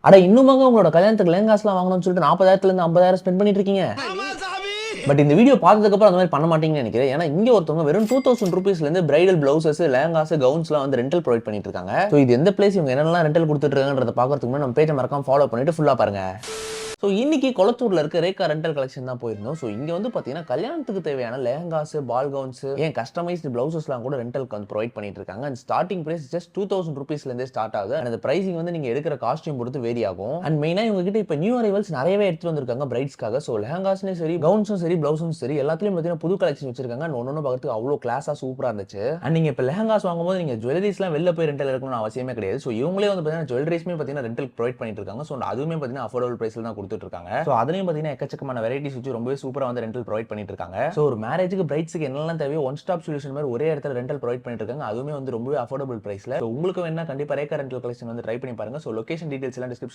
அட இன்னுமாங்க உங்களோட கல்யாணத்துக்கு லெஹங்காஸ்லாம் வாங்கணும்னு சொல்லிட்டு 40,000 இருந்து 50,000 ஸ்பெண்ட் பண்ணிட்டு இருக்கீங்க. பட் இந்த வீடியோ பார்த்ததுக்கு அப்புறம் அந்த மாதிரி பண்ண மாட்டீங்கன்னு நினைக்கிறேன். ஏன்னா இங்க ஒருத்தவங்க வெறும் 2000 ரூபீஸ்ல இருந்து பிரைடல் பிளவுசஸ், லெஹங்காஸ், கவுன்ஸ்லாம் வந்து ரெண்டல் ப்ரொவைட் பண்ணிட்டு இருக்காங்க. சோ இது எந்த பிளேஸ், இவங்க என்னெல்லாம் ரெண்டல் கொடுத்துட்டு இருக்காங்கன்றத பார்க்கறதுக்கு முன்னாடி நம்ம பேஜை மறக்காம ஃபாலோ பண்ணிட்டு ஃபுல்லா பாருங்க. ஸோ இன்னைக்கு கொளத்தூர்ல இருக்க ரேகா ரெண்டல் கலெக்ஷன் தான் போயிருந்தோம். ஸோ இங்க வந்து பாத்தீங்கன்னா கல்யாணத்துக்கு தேவையான லெஹங்காஸ், பால் கவுன்ஸ், ஏன் கஸ்டமைஸ்டு பிளவுசஸ்லாம் கூட ரெண்டலுக்கு வந்து ப்ரொவைட் பண்ணிட்டு இருக்காங்க. அண்ட் ஸ்டார்டிங் பிரைஸ் ஜஸ்ட் 2000 ரூபீஸ்ல இருந்தே ஸ்டார்ட் ஆகுது. அந்த பிரைசிங் வந்து நீங்க எடுக்கிற காஸ்டியூம் பொறுத்து வேரி ஆகும். அண்ட் மெயினா இவங்க கிட்ட இப்ப நியூ அரைவல்ஸ் நிறையவே எடுத்து வந்திருக்காங்க பிரைட்ஸ்க்காக. ஸோ லெஹங்காஸ்லயும் சரி, கவுன்ஸும் சரி, பிளவுஸும் சரி, எல்லாத்துலயும் பாத்தீங்கன்னா புது கலெக்ஷன் வச்சிருக்காங்க. அண்ட் ஒன்னொன்னு பார்க்கறதுக்கு அவ்வளோ கிளாஸா சூப்பரா இருந்துச்சு. அண்ட் நீங்க இப்ப லெஹங்காஸ் வாங்கும்போது நீங்க ஜுவல்லரிஸ்லாம் வெளில போய் ரெண்டல் எடுக்கணும்னு அவசியமே கிடையாது. ஸோ இவங்களே வந்து பாத்தீங்கன்னா ஜுவல்லரிஸ்மே பாத்தீங்கன்னா ரெண்டல் ப்ரொவைட் பண்ணிட்டு இருக்காங்க. ஸோ அதுவுமே பாத்தீங்கன்னா அஃபோர்டபுள் பிரைஸ்ல தான் கொடுத்துட்டு இருக்காங்க. ஸோ அதுலயும் பாத்தீங்கன்னா எக்கச்சக்கமான வெரைட்டிஸ் வச்சு ரொம்பவே சூப்பரா வந்து ரெண்டல் ப்ரொவைட் பண்ணிட்டு இருக்காங்க. ஸோ ஒரு மேரேஜுக்கு பிரைட்ஸ்க்கு என்னெல்லாம் தேவையோ ஒன் ஸ்டாப் சொல்யூஷன் மாதிரி ஒரே இடத்துல ரெண்டல் ப்ரொவைட் பண்ணிட்டு இருக்காங்க. அதுவுமே வந்து ரொம்பவே அஃபோர்டபுள் பிரைஸ்ல. உங்களுக்கு வேணா கண்டிப்பா ரேகா ரெண்டல் கலெக்ஷன் வந்து ட்ரை பண்ணி பாருங்க. ஸோ லொகேஷன் டீடைல்ஸ் எல்லாம் டிஸ்கிரிப்ஷன்